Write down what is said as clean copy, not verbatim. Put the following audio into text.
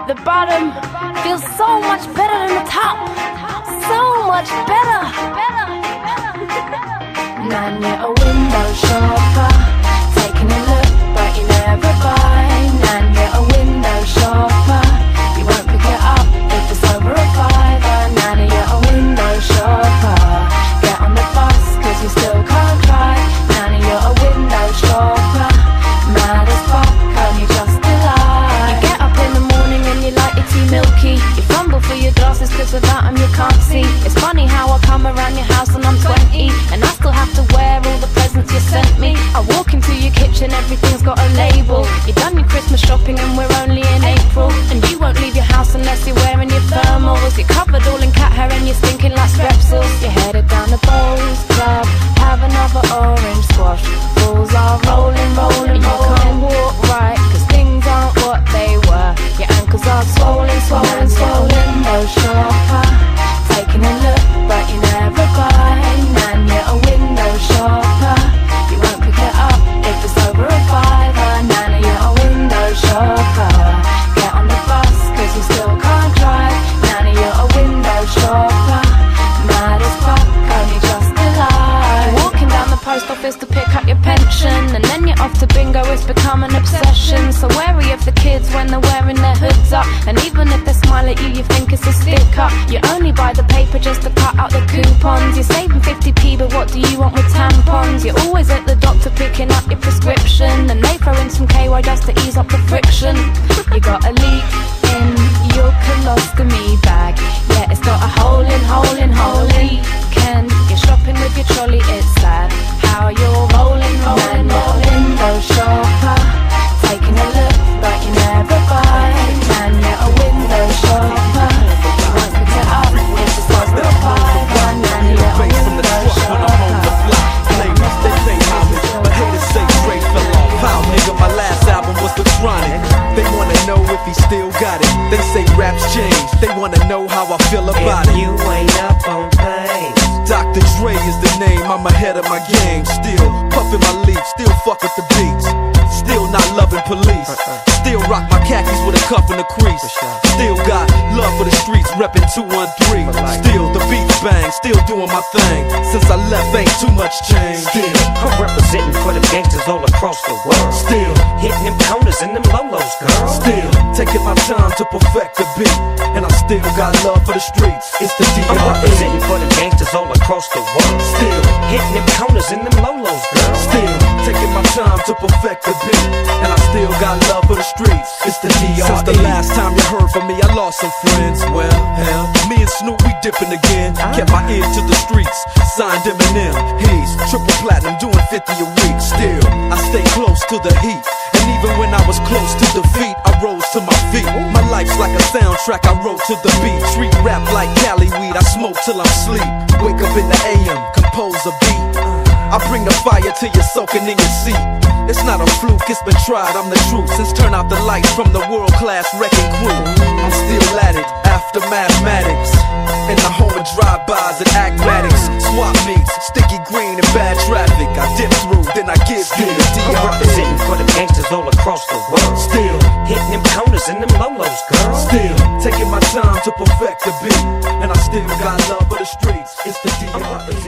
The bottom feels so much better than the top. So much better. Nan, you're a window shopper, taking a look but you never buy. Nan, you're a window shopper, you won't pick it up if it's over a fiver. Nan, you're a window shopper, get on the bus cause you still can't drive. Nan, you're a window shopper, mad as fuck, only just alive. You get up in the morning and you like your tea milky, you fumble for your glasses cause without them you can't see. It's funny how I come around your house and I'm 20 and I still have to wear all the presents you sent me. I walk into your kitchen, everything's got a label. You done your Christmas shopping and we're only in April. And you won't leave your house unless you're wearing your thermals. You're covered all in cat hair and you're stinking like Strepsils. You're headed down the Bowls Club, have another orange squash. Balls are rolling, rolling, you can't walk right cause things aren't what they were. Your ankles are swollen, swollen, swollen. Window shopper, taking a look but you never buy. Nan, you're a window shopper, you won't pick it up if it's over a fiver. Nan, you're a window shopper, get on the bus cause you still can't drive. Nan, you're a window shopper, mad as fuck, only just alive. You're walking down the post office to pick up your pension and then you're off to bingo, it's become an obsession. So wary of the kids when they're wearing their hoods up, and even if they smile at you, you think it's a sticker. You only buy the paper just to cut out the coupons. You're saving 50p, but what do you want with tampons? You're always at the doctor picking up your prescription, and they throw in some KY just to ease up the friction. You got a leak in your colostomy bag, yeah, it's got a hole in, hole in, hole in. Ken, you're shopping with your trolley, it's sad how you're rolling, rolling, rolling. Window shopper, taking a look but you never buy. Man, you're a window shopper, you won't pick it up if it's over a five. Man, you're a window shopper. But haters say Dre fell off. How, nigga, my last album was The Chronic. They wanna know if he still got it. They say raps change. They wanna know how I feel about it. If you ain't up on pain, Dr. Dre is the name, I'm ahead of my game. Still puffin' my leaf, still fuck with the beats. Still not loving police. Still rock my khakis with a cuff and a crease. Still got love for the streets, reppin' 213. Still the beats bang, still doing my thing. Since I left ain't too much change. Still I'm representing for them gangsters all across the world. Still hitting them corners and them lolos, girl. Still taking my time to perfect the beat. And I still got love for the streets. It's the D.R.E. I'm representing for them gangsters all across the world. Still hitting them corners and them lolos, girl. Still taking my time to perfect the beat. And I still got love for the streets. It's the D.R.E. Since the last time you heard from me, I lost some friends. Well, hell, me and Snoop, we dipping again. Kept my ear to the streets, signed Eminem. He's triple platinum, doing 50 a week. Still, I stay close to the heat. And even when I was close to defeat, I rose to my feet. My life's like a soundtrack, I wrote to the beat. Street rap like Cali weed, I smoke till I'm sleep. Wake up in the AM, compose a beat. I bring the fire till you're soaking in your seat. It's not a fluke, it's been tried, I'm the truth. Since turn out the lights from the world-class wrecking crew, I'm still at it, after mathematics. In the home of drive-bys and acmatics. Swap meets, sticky green and bad traffic. I dip through, then I give you the D.R.E. I'm representing for them gangsters all across the world. Still hitting them corners and them lolos, girl. Still taking my time to perfect the beat. And I still got love for the streets. It's the D.R.E.